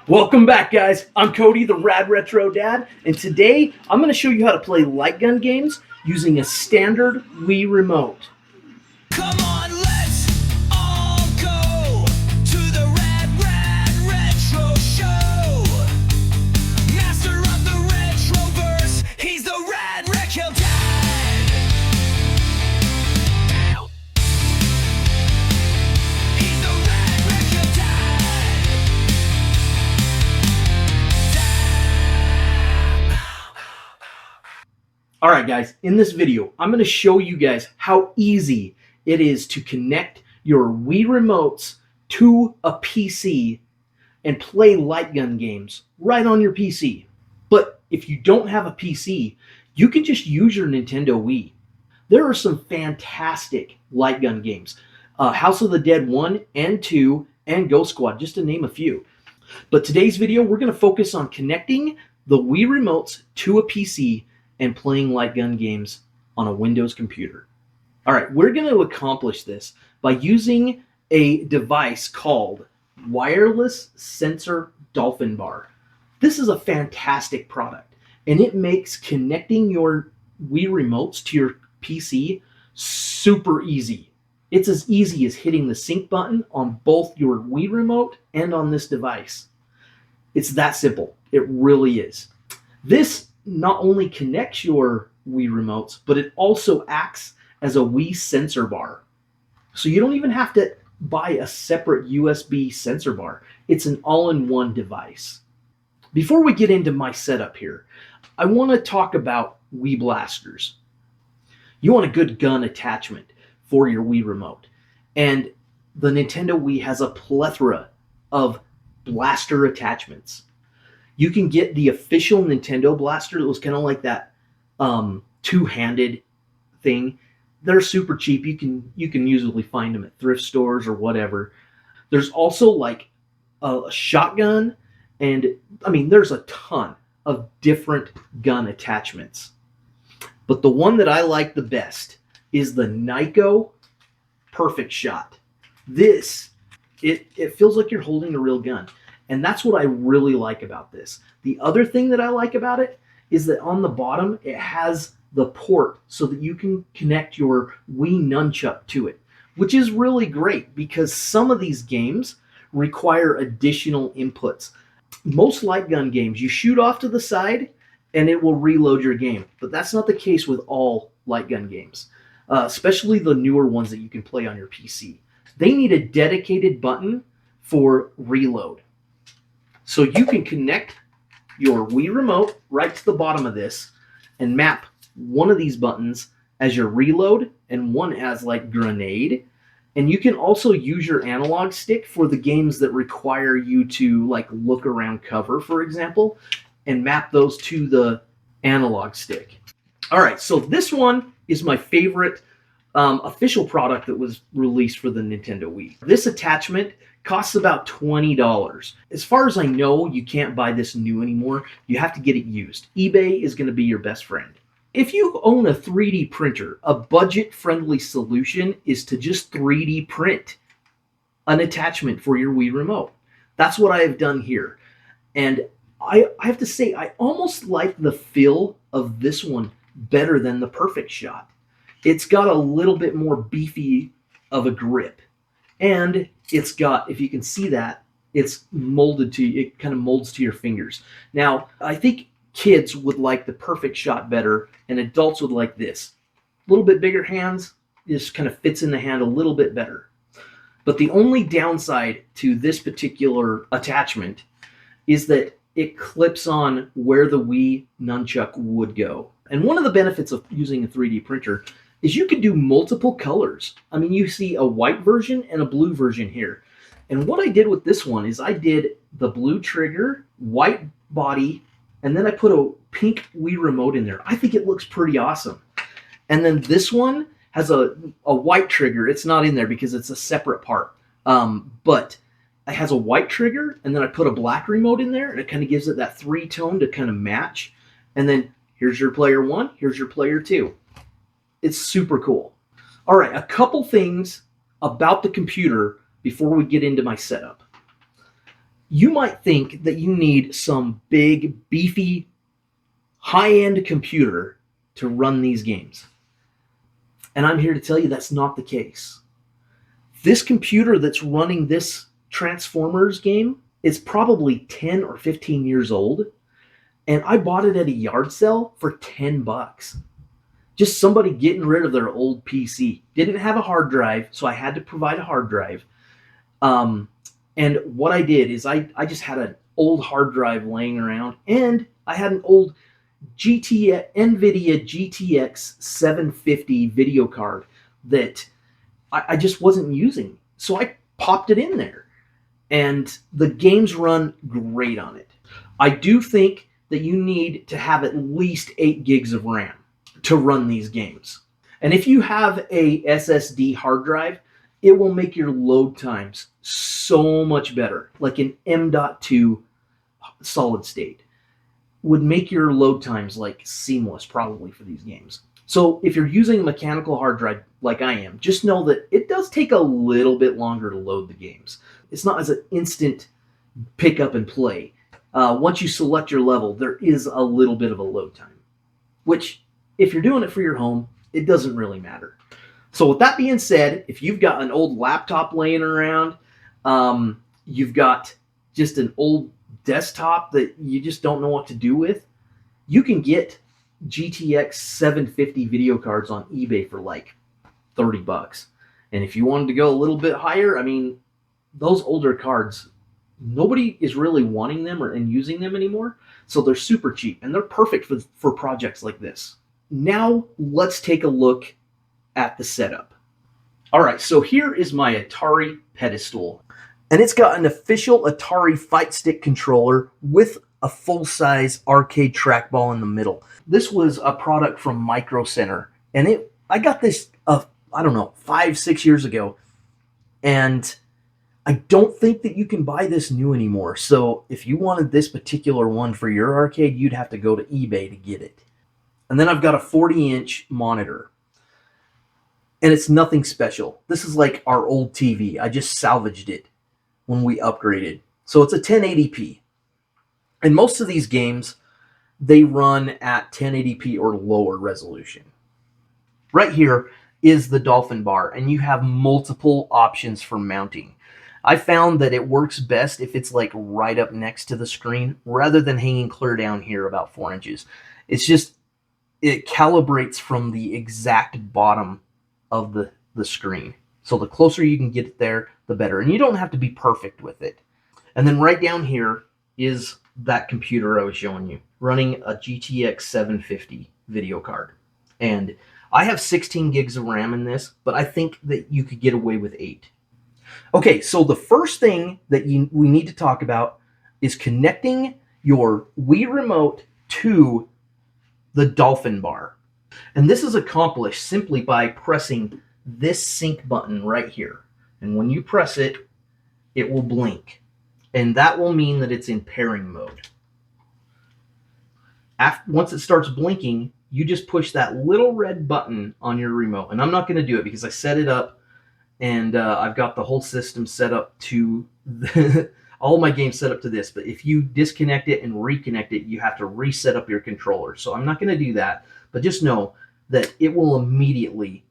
Welcome back, guys. I'm Cody, the Rad Retro Dad, and today I'm going to show you how to play light gun games using a standard Wii Remote. Come on, let's all go to the Rad Retro Show. Master of the Retroverse, he's the Rad Retro Dad. He's the Rad Retro Dad. Alright guys, in this video, I'm going to show you guys how easy it is to connect your Wii Remotes to a PC and play light gun games right on your PC. But if you don't have a PC, you can just use your Nintendo Wii. There are some fantastic light gun games. House of the Dead 1 and 2 and Ghost Squad, just to name a few. But today's video, we're going to focus on connecting the Wii Remotes to a PC and playing light gun games on a Windows computer. All right, we're going to accomplish this by using a device called Wireless Sensor DolphinBar. This is a fantastic product, and it makes connecting your Wii Remotes to your PC super easy. It's as easy as hitting the sync button on both your Wii Remote and on this device. It's that simple. It really is. This not only connects your Wii Remotes, but it also acts as a Wii sensor bar. So you don't even have to buy a separate USB sensor bar. It's an all-in-one device. Before we get into my setup here, I want to talk about Wii Blasters. You want a good gun attachment for your Wii Remote. And the Nintendo Wii has a plethora of blaster attachments. You can get the official Nintendo blaster that was kind of like that two-handed thing. They're super cheap. You can usually find them at thrift stores or whatever. There's also like a shotgun, and I mean there's a ton of different gun attachments. But the one that I like the best is the Nyko Perfect Shot. This, it feels like you're holding a real gun. And that's what I really like about this. The other thing that I like about it is that on the bottom, it has the port so that you can connect your Wii Nunchuck to it, which is really great because some of these games require additional inputs. Most light gun games, you shoot off to the side and it will reload your game. But that's not the case with all light gun games, especially the newer ones that you can play on your PC. They need a dedicated button for reload. So you can connect your Wii Remote right to the bottom of this and map one of these buttons as your reload and one as like grenade. And you can also use your analog stick for the games that require you to like look around cover, for example, and map those to the analog stick. All right, so this one is my favorite official product that was released for the Nintendo Wii. This attachment costs about $20. As far as I know, you can't buy this new anymore. You have to get it used. eBay is going to be your best friend. If you own a 3D printer, a budget-friendly solution is to just 3D print an attachment for your Wii Remote. That's what I have done here. And I have to say, I almost like the feel of this one better than the Perfect Shot. It's got a little bit more beefy of a grip. And it's got, if you can see that, it's molded to, it kind of molds to your fingers. Now, I think kids would like the Perfect Shot better, and adults would like this. A little bit bigger hands, just kind of fits in the hand a little bit better. But the only downside to this particular attachment is that it clips on where the Wii Nunchuck would go. And one of the benefits of using a 3D printer is you can do multiple colors. I mean, you see a white version and a blue version here. And what I did with this one is I did the blue trigger, white body, and then I put a pink Wii Remote in there. I think it looks pretty awesome. And then this one has a white trigger. It's not in there because it's a separate part. But it has a white trigger, and then I put a black remote in there, and it kind of gives it that three-tone to kind of match. And then here's your player 1, here's your player 2. It's super cool. All right, a couple things about the computer before we get into my setup. You might think that you need some big, beefy, high-end computer to run these games. And I'm here to tell you that's not the case. This computer that's running this Transformers game is probably 10 or 15 years old, and I bought it at a yard sale for $10. Just somebody getting rid of their old PC. Didn't have a hard drive, so I had to provide a hard drive. And what I did is I just had an old hard drive laying around, and I had an old NVIDIA GTX 750 video card that I just wasn't using. So I popped it in there, and the games run great on it. I do think that you need to have at least 8 gigs of RAM to run these games. And if you have a SSD hard drive, it will make your load times so much better. Like an M.2 solid state would make your load times like seamless probably for these games. So if you're using a mechanical hard drive like I am, just know that it does take a little bit longer to load the games. It's not as an instant pick up and play. Once you select your level, there is a little bit of a load time, which if you're doing it for your home, it doesn't really matter. So with that being said, if you've got an old laptop laying around, you've got just an old desktop that you just don't know what to do with, you can get GTX 750 video cards on eBay for like $30. And if you wanted to go a little bit higher, I mean, those older cards, nobody is really wanting them and using them anymore. So they're super cheap and they're perfect for projects like this. Now let's take a look at the setup. All right, so here is my Atari pedestal. And it's got an official Atari Fight Stick controller with a full-size arcade trackball in the middle. This was a product from Micro Center, and I got this, I don't know, 5-6 years ago, and I don't think that you can buy this new anymore. So if you wanted this particular one for your arcade, you'd have to go to eBay to get it. And then I've got a 40-inch monitor. And it's nothing special. This is like our old TV. I just salvaged it when we upgraded. So it's a 1080p. And most of these games, they run at 1080p or lower resolution. Right here is the DolphinBar, and you have multiple options for mounting. I found that it works best if it's like right up next to the screen rather than hanging clear down here about 4 inches. It's just, it calibrates from the exact bottom of the screen. So the closer you can get it there, the better. And you don't have to be perfect with it. And then right down here is that computer I was showing you, running a GTX 750 video card. And I have 16 gigs of RAM in this, but I think that you could get away with 8. Okay, so the first thing that we need to talk about is connecting your Wii Remote to the DolphinBar. And this is accomplished simply by pressing this sync button right here. And when you press it, it will blink. And that will mean that it's in pairing mode. Once it starts blinking, you just push that little red button on your remote. And I'm not going to do it because I set it up and I've got the whole system set up to all my games set up to this. But if you disconnect it and reconnect it, you have to reset up your controller. So I'm not going to do that. But just know that it will immediately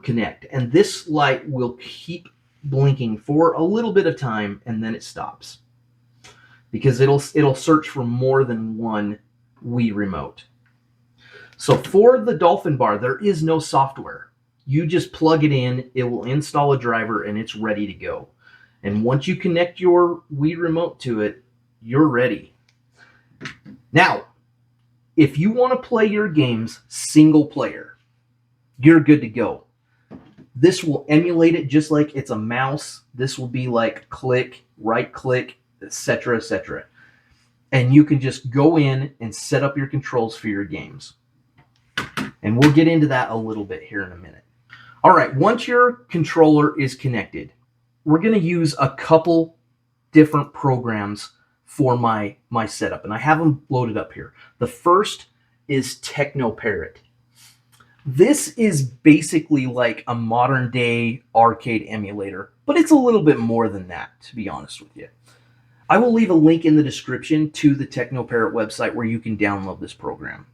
connect. And this light will keep blinking for a little bit of time, and then it stops. Because it'll search for more than one Wii Remote. So for the DolphinBar, there is no software. You just plug it in, it will install a driver, and it's ready to go. And once you connect your Wii Remote to it, you're ready. Now, if you want to play your games single player, you're good to go. This will emulate it just like it's a mouse. This will be like click, right click, etc., etc. And you can just go in and set up your controls for your games. And we'll get into that a little bit here in a minute. All right, once your controller is connected, we're going to use a couple different programs for my setup, and I have them loaded up here. The first is TeknoParrot. This is basically like a modern day arcade emulator, but it's a little bit more than that, to be honest with you. I will leave a link in the description to the TeknoParrot website where you can download this program.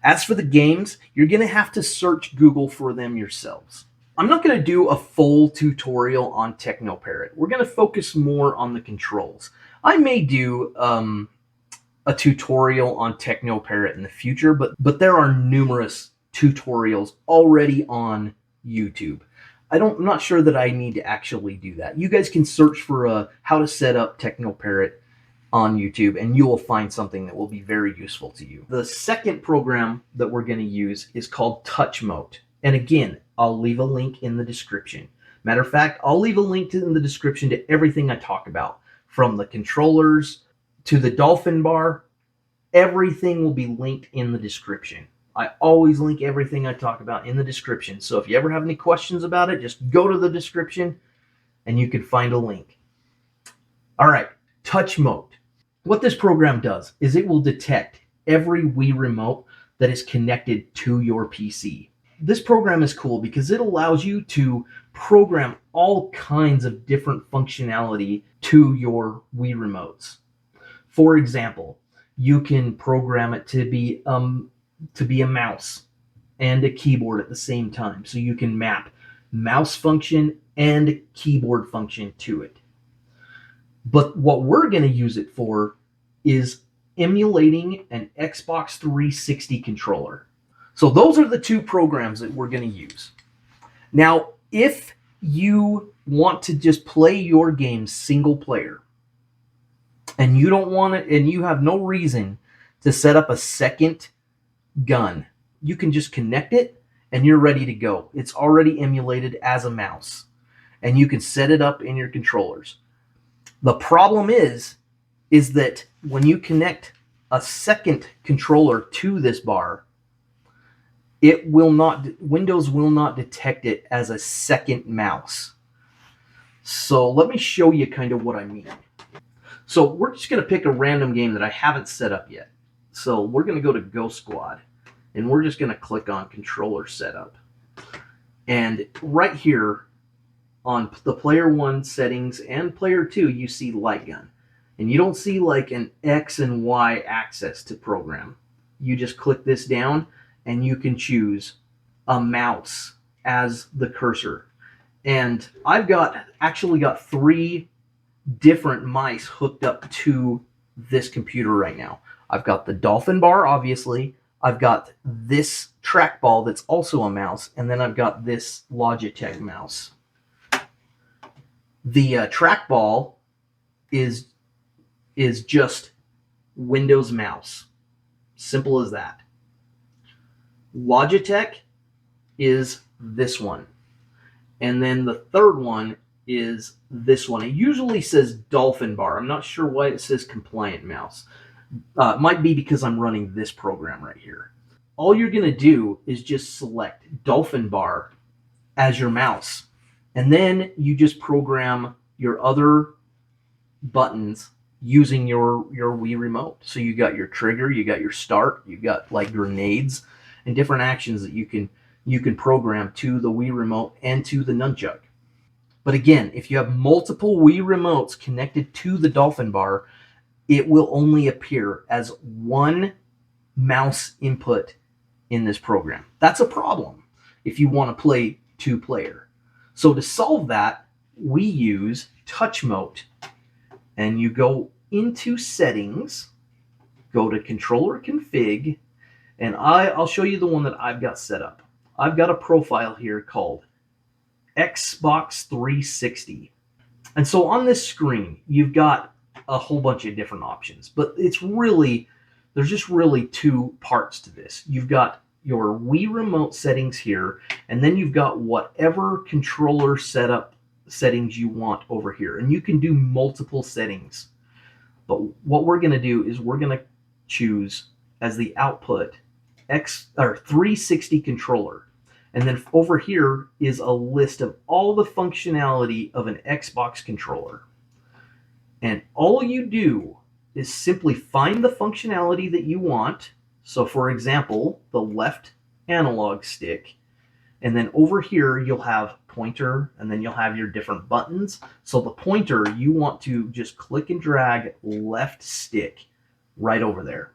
As for the games, you're going to have to search Google for them yourselves. I'm not going to do a full tutorial on TeknoParrot. We're going to focus more on the controls. I may do a tutorial on TeknoParrot in the future, but there are numerous tutorials already on YouTube. I'm not sure that I need to actually do that. You guys can search for how to set up TeknoParrot on YouTube, and you will find something that will be very useful to you. The second program that we're going to use is called Touchmote. And again, I'll leave a link in the description. Matter of fact, I'll leave a link in the description to everything I talk about, from the controllers to the DolphinBar. Everything will be linked in the description. I always link everything I talk about in the description. So if you ever have any questions about it, just go to the description and you can find a link. All right, Touchmote. What this program does is it will detect every Wii Remote that is connected to your PC. This program is cool because it allows you to program all kinds of different functionality to your Wii Remotes. For example, you can program it to be a mouse and a keyboard at the same time. So you can map mouse function and keyboard function to it. But what we're going to use it for is emulating an Xbox 360 controller. So those are the two programs that we're going to use. Now, if you want to just play your game single player, and you don't want it, and you have no reason to set up a second gun, you can just connect it and you're ready to go. It's already emulated as a mouse, and you can set it up in your controllers. The problem is that when you connect a second controller to this bar, Windows will not detect it as a second mouse. So let me show you kind of what I mean. So we're just going to pick a random game that I haven't set up yet. So we're going to go to Go Squad, and we're just going to click on Controller Setup. And right here on the Player 1 settings and Player 2, you see Light Gun. And you don't see like an X and Y axis to program. You just click this down, and you can choose a mouse as the cursor. And I've actually got 3 different mice hooked up to this computer right now. I've got the DolphinBar, obviously. I've got this trackball that's also a mouse, and then I've got this Logitech mouse. The trackball is just Windows mouse. Simple as that. Logitech is this one. And then the third one is this one. It usually says DolphinBar. I'm not sure why it says Compliant Mouse. It might be because I'm running this program right here. All you're going to do is just select DolphinBar as your mouse. And then you just program your other buttons using your Wii Remote. So you got your trigger, you got your start, you got like grenades and different actions that you can program to the Wii Remote and to the nunchuck. But again, if you have multiple Wii Remotes connected to the DolphinBar, it will only appear as one mouse input in this program. That's a problem if you want to play 2-player. So to solve that, we use Touchmote. And you go into Settings, go to Controller Config, and I'll show you the one that I've got set up. I've got a profile here called Xbox 360. And so on this screen, you've got a whole bunch of different options, but there's just really 2 parts to this. You've got your Wii Remote settings here, and then you've got whatever controller settings you want over here. And you can do multiple settings. But what we're going to do is we're going to choose as the output 360 controller. And then over here is a list of all the functionality of an Xbox controller. And all you do is simply find the functionality that you want. So for example, the left analog stick. And then over here, you'll have pointer, and then you'll have your different buttons. So the pointer, you want to just click and drag left stick right over there.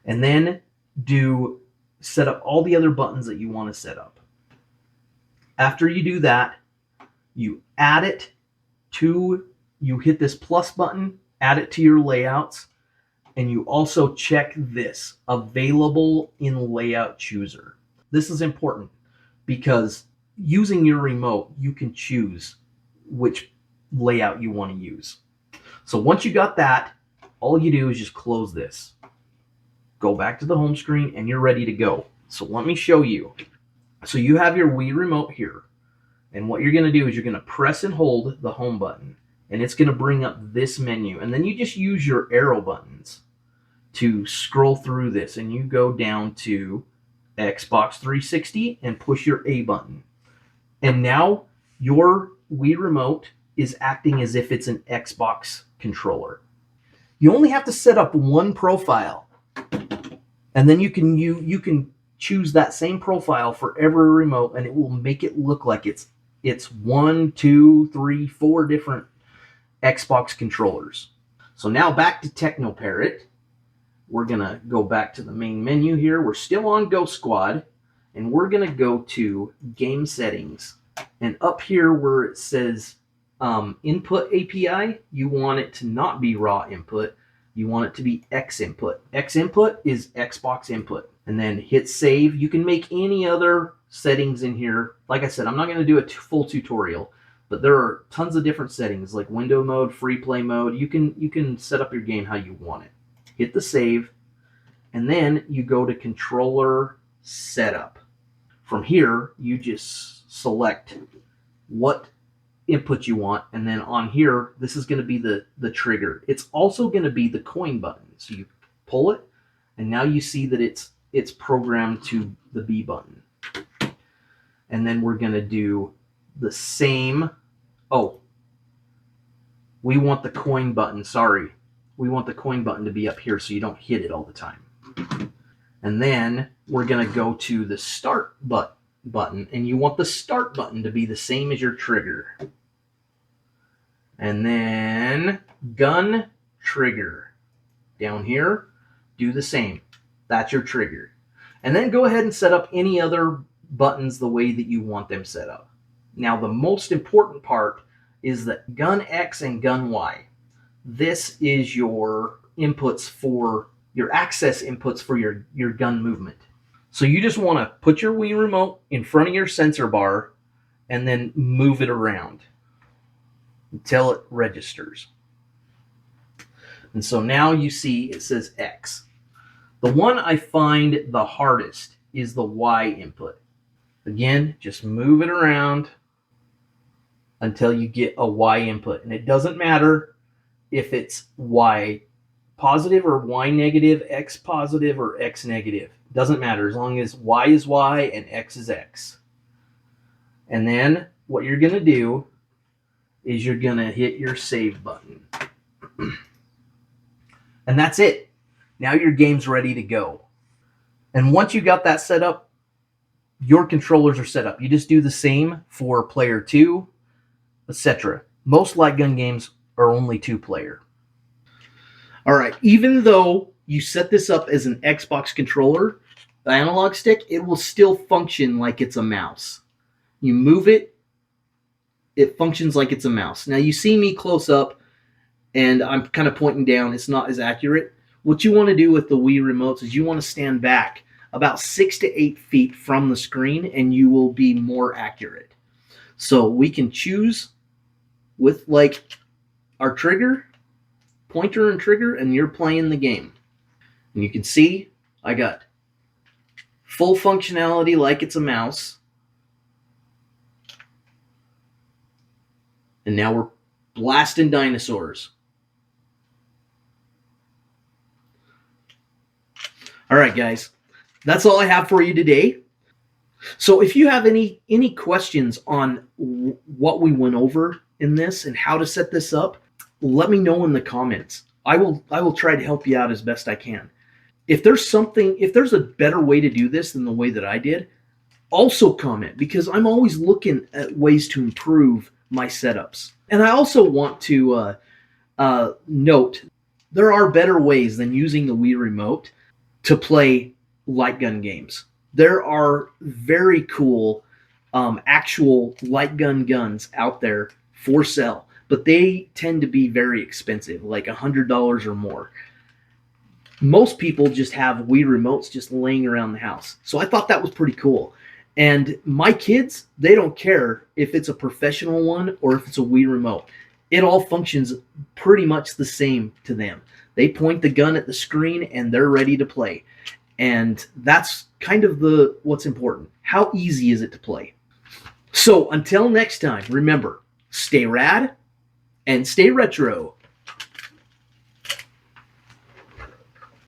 And then set up all the other buttons that you want to set up. After you do that, you add it you hit this plus button, add it to your layouts, and you also check this, available in layout chooser. This is important because using your remote, you can choose which layout you want to use. So once you got that, all you do is just close this. Go back to the home screen and you're ready to go. So let me show you. So you have your Wii Remote here. And what you're going to do is you're going to press and hold the home button. And it's going to bring up this menu. And then you just use your arrow buttons to scroll through this. And you go down to Xbox 360 and push your A button. And now your Wii Remote is acting as if it's an Xbox controller. You only have to set up one profile. And then you can choose that same profile for every remote, and it will make it look like it's 1, 2, 3, 4 different Xbox controllers. So now back to TeknoParrot. We're going to go back to the main menu here. We're still on Go Squad, and we're going to go to Game Settings. And up here where it says Input API, you want it to not be raw input. You want it to be X input. X input is Xbox input. And then hit save. You can make any other settings in here. Like I said, I'm not going to do a full tutorial, but there are tons of different settings like window mode, free play mode. You can set up your game how you want it. Hit the save, and then you go to controller setup. From here, you just select what input you want, and then on here, this is going to be the trigger. It's also going to be the coin button. So you pull it, and now you see that it's programmed to the B button. And then we're going to do the same. Oh, we want the coin button. Sorry. We want the coin button to be up here so you don't hit it all the time. And then we're going to go to the start button, and you want the start button to be the same as your trigger. And then gun trigger. Down here, do the same. That's your trigger. And then go ahead and set up any other buttons the way that you want them set up. Now, the most important part is that gun X and gun Y. This is your inputs for your access inputs for your gun movement. So you just want to put your Wii Remote in front of your sensor bar and then move it around until it registers. And so now you see it says X. The one I find the hardest is the Y input. Again, just move it around until you get a Y input. And it doesn't matter if it's Y positive or Y negative, X positive or X negative. Doesn't matter as long as Y is Y and X is X. And then what you're going to do is you're going to hit your save button. And that's it. Now your game's ready to go. And once you got that set up, your controllers are set up. You just do the same for player 2, etc. Most light gun games are only 2-player. All right, even though you set this up as an Xbox controller, the analog stick, it will still function like it's a mouse. You move it, it functions like it's a mouse. Now you see me close up, and I'm kind of pointing down. It's not as accurate. What you want to do with the Wii Remotes is you want to stand back about 6 to 8 feet from the screen, and you will be more accurate. So we can choose with like our trigger, pointer and trigger, and you're playing the game. And you can see I got full functionality like it's a mouse. And now we're blasting dinosaurs. All right, guys. That's all I have for you today. So if you have any questions on what we went over in this and how to set this up, let me know in the comments. I will try to help you out as best I can. If there's a better way to do this than the way that I did, Also comment, because I'm always looking at ways to improve my setups. And I also want to note there are better ways than using the Wii Remote to play light gun games. There are very cool actual light gun guns out there for sale, but they tend to be very expensive, like $100 or more. Most people just have Wii Remotes just laying around the house. So I thought that was pretty cool. And my kids, they don't care if it's a professional one or if it's a Wii Remote. It all functions pretty much the same to them. They point the gun at the screen and they're ready to play. And that's kind of what's important. How easy is it to play? So until next time, remember, stay rad and stay retro.